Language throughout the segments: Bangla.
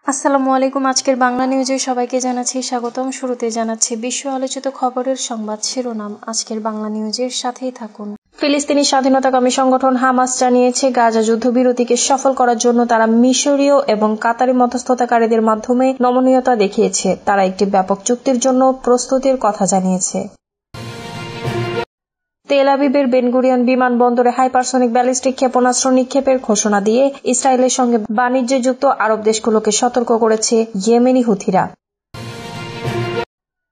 আসসালামু আলাইকুম। আজকের বাংলা নিউজে সবাইকে জানাচ্ছি স্বাগতম। শুরুতে জানাচ্ছি বিশ্ব আলোচিত খবরের সংবাদ শিরোনাম। আজকের বাংলা নিউজের সাথেই থাকুন। ফিলিস্তিনি স্বাধীনতাকামী সংগঠন হামাস জানিয়েছে, গাজা যুদ্ধবিরতিকে সফল করার জন্য তারা মিশরীয় এবং কাতারি মধ্যস্থতাকারীদের মাধ্যমে নমনীয়তা দেখিয়েছে। তারা একটি ব্যাপক চুক্তির জন্য প্রস্তুতির কথা জানিয়েছে। তেল আবিবের বেনগুরিয়ন বিমানবন্দরে হাইপারসনিক ব্যালিস্টিক ক্ষেপণাস্ত্র নিক্ষেপের ঘোষণা দিয়ে ইসরায়েলের সঙ্গে বাণিজ্যে যুক্ত আরব দেশগুলোকে সতর্ক করেছে ইয়েমেনি হুথিরা।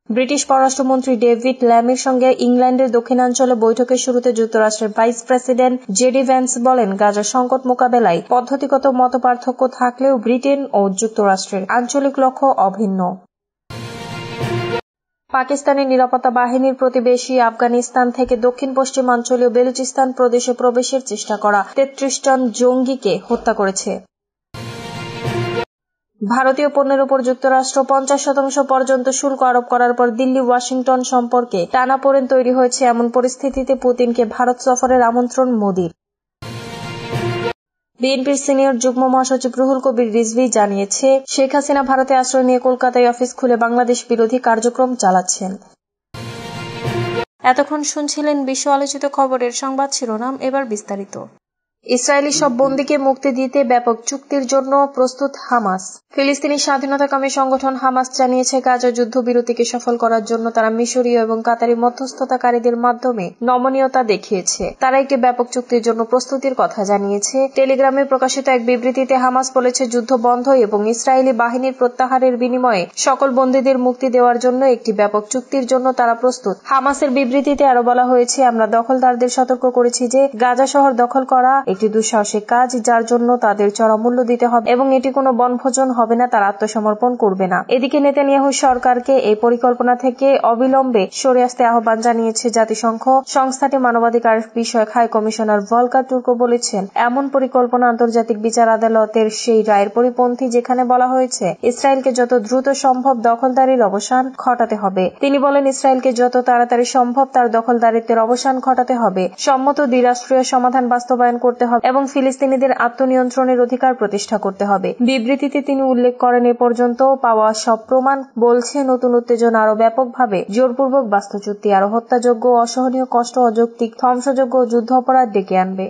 ব্রিটিশ পররাষ্ট্রমন্ত্রী ডেভিড ল্যামির সঙ্গে ইংল্যান্ডের দক্ষিণাঞ্চলে বৈঠকের শুরুতে যুক্তরাষ্ট্রের ভাইস প্রেসিডেন্ট জেডি ভ্যান্স বলেন, গাজা সংকট মোকাবেলায় পদ্ধতিগত মতপার্থক্য থাকলেও ব্রিটেন ও যুক্তরাষ্ট্রের আঞ্চলিক লক্ষ্য অভিন্ন। পাকিস্তানের নিরাপত্তা বাহিনীর প্রতিবেশী আফগানিস্তান থেকে দক্ষিণ পশ্চিমাঞ্চলীয় বেলুচিস্তান প্রদেশে প্রবেশের চেষ্টা করা ৩৩ জন জঙ্গিকে হত্যা করেছে। ভারতীয় পণ্যের উপর যুক্তরাষ্ট্র ৫০% পর্যন্ত শুল্ক আরোপ করার পর দিল্লি ওয়াশিংটন সম্পর্কে টানাপোড়েন তৈরি হয়েছে। এমন পরিস্থিতিতে পুতিনকে ভারত সফরের আমন্ত্রণ মোদির। বিএনপির সিনিয়র যুগ্ম মহাসচিব রুহুল কবির রিজভী জানিয়েছে, শেখ হাসিনা ভারতে আশ্রয় নিয়ে কলকাতায় অফিস খুলে বাংলাদেশ বিরোধী কার্যক্রম চালাচ্ছেন। এতক্ষণ শুনছিলেন বিশ্ব আলোচিত খবরের সংবাদ শিরোনাম। এবার বিস্তারিত। ইসরায়েলি সব বন্দীকে মুক্তি দিতে ব্যাপক চুক্তির জন্য প্রস্তুত হামাস। ফিলিস্তিনি স্বাধীনতাকামী সংগঠন হামাস জানিয়েছে, গাজা যুদ্ধবিরতিকে সফল করার জন্য তারা মিশরীয় এবং কাতারি মধ্যস্থতাকারীদের মাধ্যমে নমনীয়তা দেখিয়েছে। তারা একটি ব্যাপক চুক্তির জন্য প্রস্তুতির কথা জানিয়েছে। টেলিগ্রামে প্রকাশিত এক বিবৃতিতে হামাস বলেছে, যুদ্ধ বন্ধ এবং ইসরায়েলি বাহিনীর প্রত্যাহারের বিনিময়ে সকল বন্দীদের মুক্তি দেওয়ার জন্য একটি ব্যাপক চুক্তির জন্য তারা প্রস্তুত। হামাসের বিবৃতিতে আরো বলা হয়েছে, আমরা দখলদারদের সতর্ক করেছি যে গাজা শহর দখল করা একটি দুঃসাহসিক কাজ, যার জন্য তাদের চড়া মূল্য দিতে হবে এবং এটি কোনো বনভোজন হবে না, তারা আত্মসমর্পণ করবে না। এদিকে নেতানিয়াহু সরকারকে এই পরিকল্পনা থেকে অবিলম্বে সরে আসতে আহ্বান জানিয়েছে জাতিসংঘ। সংস্থাটি মানবাধিকার বিষয়ক হাই কমিশনার ভলকার তুর্কো বলেছেন, এমন পরিকল্পনা আন্তর্জাতিক বিচার আদালতের সেই রায়ের পরিপন্থী যেখানে বলা হয়েছে ইসরায়েলকে যত দ্রুত সম্ভব দখলদারির অবসান ঘটাতে হবে। তিনি বলেন, ইসরায়েলকে যত তাড়াতাড়ি সম্ভব তার দখলদারিত্বের অবসান ঘটাতে হবে, সম্মত দ্বিরাষ্ট্রীয় সমাধান বাস্তবায়ন করতে হবে এবং ফিলিস্তিনিদের আত্মনিয়ন্ত্রণের অধিকার প্রতিষ্ঠা করতে হবে। বিবৃতিতে তিনি উল্লেখ করেন, এ পর্যন্ত পাওয়া সব প্রমাণ বলছে নতুন উত্তেজনা আরো ব্যাপকভাবে জোরপূর্বক বাস্তুচ্যুতি, আরো হত্যাযোগ্য, অসহনীয় কষ্ট, অযৌক্তিক ধ্বংসযোগ্য যুদ্ধ অপরাধ ডেকে আনবে।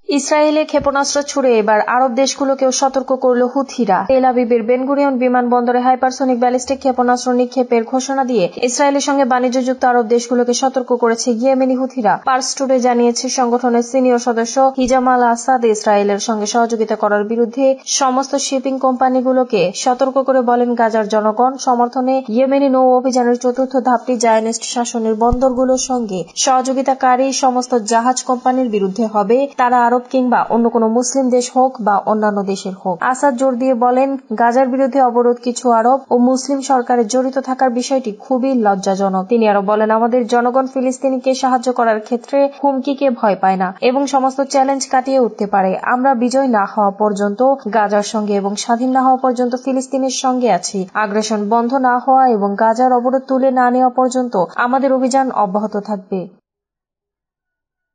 ইসরায়েলে ক্ষেপণাস্ত্র ছুড়ে এবার আরব দেশগুলোকেও সতর্ক করল হুথিরা। তেল আবিবের বেনগুরিয়ন বিমানবন্দরে হাইপারসনিক ব্যালিস্টিক ক্ষেপণাস্ত্র নিক্ষেপের ঘোষণা দিয়ে ইসরায়েলের সঙ্গে বাণিজ্যযুক্ত আরব দেশগুলোকে সতর্ক করেছে ইয়েমেনি হুথিরা। পার্স টুডে জানিয়েছে, সংগঠনের সিনিয়র সদস্য হিজাম আল আসাদ ইসরায়েলের সঙ্গে সহযোগিতা করার বিরুদ্ধে সমস্ত শিপিং কোম্পানিগুলোকে সতর্ক করে বলেন, গাজার জনগণ সমর্থনে ইয়েমেনি নৌ অভিযানের চতুর্থ ধাপটি জায়নিস্ট শাসনের বন্দরগুলোর সঙ্গে সহযোগিতাকারী সমস্ত জাহাজ কোম্পানির বিরুদ্ধে হবে, তারা আরব কিংবা অন্য কোনো মুসলিম দেশ হোক বা অন্যান্য দেশের হোক। আসাদ জোর দিয়ে বলেন, গাজার বিরুদ্ধে অবরোধ কিছু আরব ও মুসলিম সরকারের জড়িত থাকার বিষয়টি খুবই লজ্জাজনক। তিনি আরো বলেন, আমাদের জনগণ ফিলিস্তিনিকে সাহায্য করার ক্ষেত্রে হুমকিকে ভয় পায় না এবং সমস্ত চ্যালেঞ্জ কাটিয়ে উঠতে পারে। আমরা বিজয় না হওয়া পর্যন্ত গাজার সঙ্গে এবং স্বাধীন না হওয়া পর্যন্ত ফিলিস্তিনের সঙ্গে আছি। আগ্রাসন বন্ধ না হওয়া এবং গাজার অবরোধ তুলে না নেওয়া পর্যন্ত আমাদের অভিযান অব্যাহত থাকবে।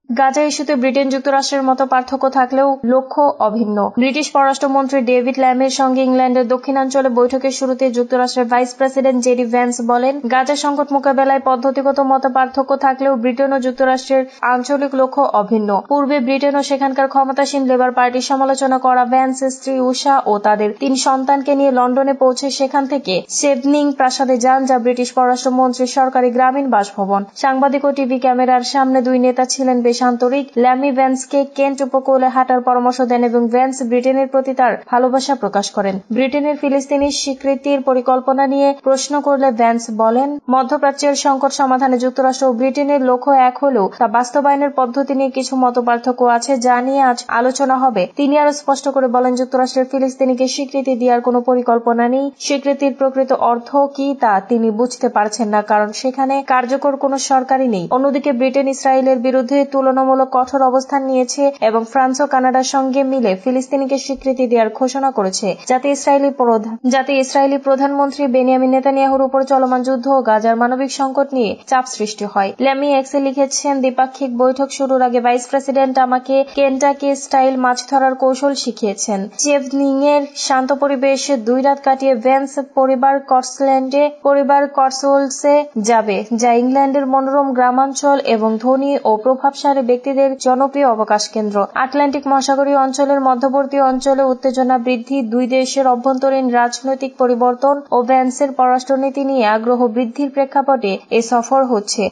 গাজা ইস্যুতে ব্রিটেন যুক্তরাষ্ট্রের মতো পার্থক্য থাকলেও লক্ষ্য অভিন্ন। ব্রিটিশ পররাষ্ট্রমন্ত্রী ডেভিড ল্যামের সঙ্গে ইংল্যান্ডের দক্ষিণাঞ্চলে বৈঠকের শুরুতে যুক্তরাষ্ট্রের ভাইস প্রেসিডেন্ট জেডি ভ্যান্স বলেন, গাজা সংকট মোকাবেলায় পদ্ধতিগত মত পার্থক্য থাকলেও ব্রিটেন ও যুক্তরাষ্ট্রের আঞ্চলিক লক্ষ্য অভিন্ন। পূর্বে ব্রিটেন ও সেখানকার ক্ষমতাসীন লেবার পার্টির সমালোচনা করা ভ্যান্সের স্ত্রী উষা ও তাদের ৩ সন্তানকে নিয়ে লন্ডনে পৌঁছে সেখান থেকে সেভনিং প্রাসাদে যান, যা ব্রিটিশ পররাষ্ট্রমন্ত্রীর সরকারি গ্রামীণ বাসভবন। সাংবাদিক ও টিভি ক্যামেরার সামনে দুই নেতা ছিলেন বেশ আন্তরিক। ল্যামি ভ্যান্সকে কেন্ট উপকূলে হাঁটার পরামর্শ দেন এবং ভ্যান্স ব্রিটেনের প্রতি তার ভালোবাসা প্রকাশ করেন। ব্রিটেনের ফিলিস্তিনি স্বীকৃতির পরিকল্পনা নিয়ে প্রশ্ন করলে ভ্যান্স বলেন, মধ্যপ্রাচ্যের সংকট সমাধানে যুক্তরাষ্ট্র ও ব্রিটেনের লক্ষ্য এক হলেও তা বাস্তবায়নের পদ্ধতি নিয়ে কিছু মতপার্থক্য আছে, যা নিয়ে আজ আলোচনা হবে। তিনি আরো স্পষ্ট করে বলেন, যুক্তরাষ্ট্রের ফিলিস্তিনিকে স্বীকৃতি দেওয়ার কোনো পরিকল্পনা নেই। স্বীকৃতির প্রকৃত অর্থ কি তা তিনি বুঝতে পারছেন না, কারণ সেখানে কার্যকর কোনো সরকারই নেই। অন্যদিকে ব্রিটেন ইসরায়েলের বিরুদ্ধে তুলনামূলক কঠোর অবস্থান নিয়েছে এবং ফ্রান্স ও কানাডার সঙ্গে মিলে ফিলিস্তিনিকে স্বীকৃতি দেওয়ার ঘোষণা করেছে, যাতে ইসরায়েলি প্রধানমন্ত্রী বেনিয়ামিন নেতানিয়াহুর উপর চলমান যুদ্ধ ও গাজার মানবিক সংকট নিয়ে চাপ সৃষ্টি হয়। ল্যামি এক্সে লিখেছেন, দ্বিপাক্ষিক বৈঠক শুরুর আগে ভাইস প্রেসিডেন্ট আমাকে কেন্টাকি স্টাইল মাছ ধরার কৌশল শিখিয়েছেন। চেভনিং এর শান্ত পরিবেশে 2 রাত কাটিয়ে ভ্যান্স পরিবার কটসওয়াল্ডসে যাবে, যা ইংল্যান্ডের মনোরম গ্রামাঞ্চল এবং ধনী ও প্রভাবশালী ব্যক্তিদের জনপ্রিয় অবকাশ কেন্দ্র। আটলান্টিক মহাসাগরীয় অঞ্চলের মধ্যবর্তী অঞ্চলে উত্তেজনা বৃদ্ধি, 2 দেশের অভ্যন্তরীণ রাজনৈতিক পরিবর্তন ও ভ্যান্সের পররাষ্ট্রনীতি নিয়ে আগ্রহ বৃদ্ধির প্রেক্ষাপটে এ সফর হচ্ছে।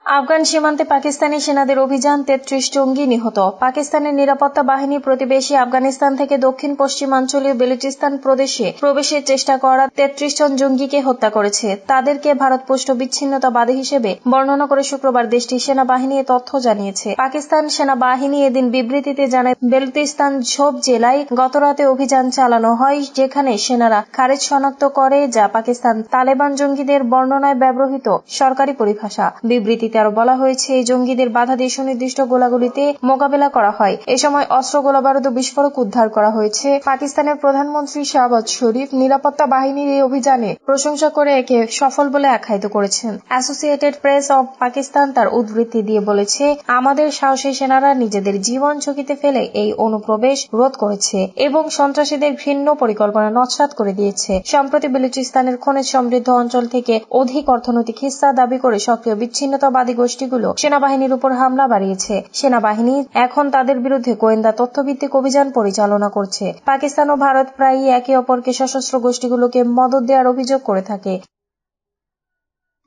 আফগান সীমান্তে পাকিস্তানি সেনাদের অভিযান, 33 জঙ্গি নিহত। পাকিস্তানের নিরাপত্তা বাহিনী প্রতিবেশী আফগানিস্তান থেকে দক্ষিণ পশ্চিমাঞ্চলীয় বেলুচিস্তান প্রদেশে প্রবেশের চেষ্টা করা 33 জন জঙ্গিকে হত্যা করেছে। তাদেরকে ভারতপুষ্ট বিচ্ছিন্নতাবাদী হিসেবে বর্ণনা করে শুক্রবার দেশটির সেনাবাহিনী এ তথ্য জানিয়েছে। পাকিস্তান সেনাবাহিনী এদিন বিবৃতিতে জানায়, বেলুচিস্তান ঝোপ জেলায় গতরাতে অভিযান চালানো হয়, যেখানে সেনারা খারেজ শনাক্ত করে, যা পাকিস্তান তালেবান জঙ্গিদের বর্ণনায় ব্যবহৃত সরকারি পরিভাষা। বিবৃতিতে আরো বলা হয়েছে, এই জঙ্গিদের বাধা দিয়ে সুনির্দিষ্ট গোলাগুলিতে মোকাবেলা করা হয়। এ সময় অস্ত্র, গোলাবারুদ ও বিস্ফোরক উদ্ধার করা হয়েছে। পাকিস্তানের প্রধানমন্ত্রী শাহবাজ শরীফ নিরাপত্তা বাহিনীর এই অভিযানে প্রশংসা করে একে সফল বলে আখ্যায়িত করেছেন। অ্যাসোসিয়েটেড প্রেস অব পাকিস্তান তার উদ্ধৃতি দিয়ে বলেছে, আমাদের সাহসী সেনারা নিজেদের জীবন ঝুঁকিতে ফেলে এই অনুপ্রবেশ রোধ করেছে এবং সন্ত্রাসীদের ঘৃণ্য পরিকল্পনা নস্যাৎ করে দিয়েছে। সম্প্রতি বেলুচিস্তানের খনিজ সমৃদ্ধ অঞ্চল থেকে অধিক অর্থনৈতিক হিস্সা দাবি করে সক্রিয় বিচ্ছিন্নতাবাদী গোষ্ঠীগুলো সেনাবাহিনীর উপর হামলা বাড়িয়েছে। সেনাবাহিনী এখন তাদের বিরুদ্ধে গোয়েন্দা তথ্যভিত্তিক অভিযান পরিচালনা করছে। পাকিস্তান ও ভারত প্রায়ই একে অপরকে সশস্ত্র গোষ্ঠীগুলোকে মদদ দেওয়ার অভিযোগ করে থাকে।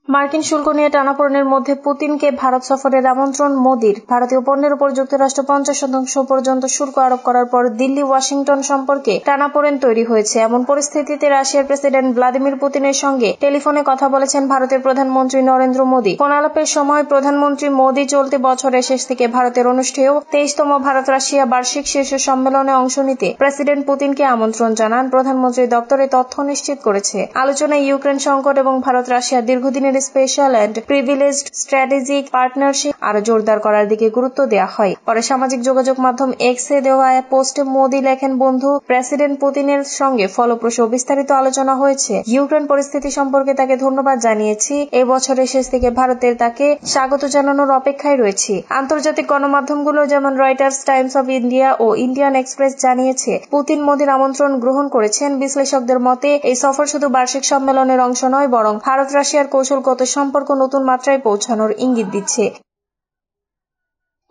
মার্কিন শুল্ক নিয়ে টানাপোড়েনের মধ্যে পুতিনকে ভারত সফরের আমন্ত্রণ মোদির। ভারতীয় পণ্যের উপর যুক্তরাষ্ট্র 50% পর্যন্ত শুল্ক আরোপ করার পর দিল্লি ওয়াশিংটন সম্পর্কে টানাপোড়েন তৈরি হয়েছে। এমন পরিস্থিতিতে রাশিয়ার প্রেসিডেন্ট ভ্লাদিমির পুতিনের সঙ্গে টেলিফোনে কথা বলেছেন ভারতের প্রধানমন্ত্রী নরেন্দ্র মোদি। ফোন আলাপের সময় প্রধানমন্ত্রী মোদি চলতি বছরের শেষ থেকে ভারতের অনুষ্ঠেয় 23তম ভারত রাশিয়া বার্ষিক শীর্ষ সম্মেলনে অংশ নিতে প্রেসিডেন্ট পুতিনকে আমন্ত্রণ জানান। প্রধানমন্ত্রীর দপ্তরে তথ্য নিশ্চিত করেছে। আলোচনায় ইউক্রেন সংকট এবং ভারত রাশিয়ার দীর্ঘদিনের special and privileged strategic partnership আরো জোরদার করার দিকে গুরুত্ব দেওয়া হয়। পরে সামাজিক যোগাযোগ মাধ্যম এক্সে দেওয়া পোস্টে মোদি লেখেন, বন্ধু প্রেসিডেন্ট পুতিনের সঙ্গে ফলপ্রসূ বিস্তারিত আলোচনা হয়েছে। ইউক্রেন পরিস্থিতি সম্পর্কে তাকে ধন্যবাদ জানিয়েছি। এই বছরের শেষ থেকে ভারতের তাকে স্বাগত জানানোর অপেক্ষায় রয়েছি। আন্তর্জাতিক গণমাধ্যমগুলো যেমন রয়টার্স, টাইমস অব ইন্ডিয়া ও ইন্ডিয়ান এক্সপ্রেস জানিয়েছে, পুতিন মোদির আমন্ত্রণ গ্রহণ করেছেন। বিশ্লেষকদের মতে এই সফর শুধু বার্ষিক সম্মেলনের অংশ নয়, বরং ভারত রাশিয়ার কৌশলগত সম্পর্ক নতুন মাত্রায় পৌঁছানোর ইঙ্গিত দিচ্ছে।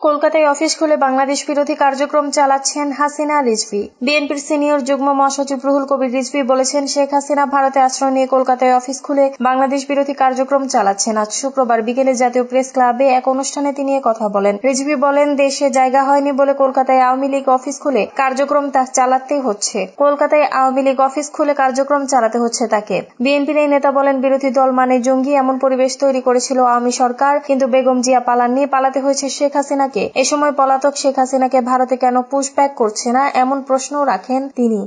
কলকাতায় অফিস খুলে বাংলাদেশ বিরোধী কার্যক্রম চালাচ্ছেন হাসিনা রিজভী। বিএনপির সিনিয়র যুগ্ম মহাসচিব রুহুল কবির রিজভী বলেছেন, শেখ হাসিনা ভারতে আশ্রয় নিয়ে কলকাতায় অফিস খুলে বাংলাদেশ বিরোধী কার্যক্রম চালাচ্ছেন। আজ শুক্রবার বিকেলে জাতীয় প্রেস ক্লাবে এক অনুষ্ঠানে তিনি কথা বলেন। রিজভী বলেন, দেশে জায়গা হয়নি বলে কলকাতায় আওয়ামী লীগ অফিস খুলে কার্যক্রম চালাতেই হচ্ছে। কলকাতায় আওয়ামী লীগ অফিস খুলে কার্যক্রম চালাতে হচ্ছে তাকে। বিএনপির এই নেতা বলেন, বিরোধী দল মানে জঙ্গি, এমন পরিবেশ তৈরি করেছিল আওয়ামী সরকার, কিন্তু বেগম জিয়া পালাননি, পালাতে হয়েছে শেখ হাসিনা। এ সময় পলাতক শেখ হাসিনাকে ভারতে কেন পুশব্যাক করছে না, এমন প্রশ্নও রাখেন তিনি।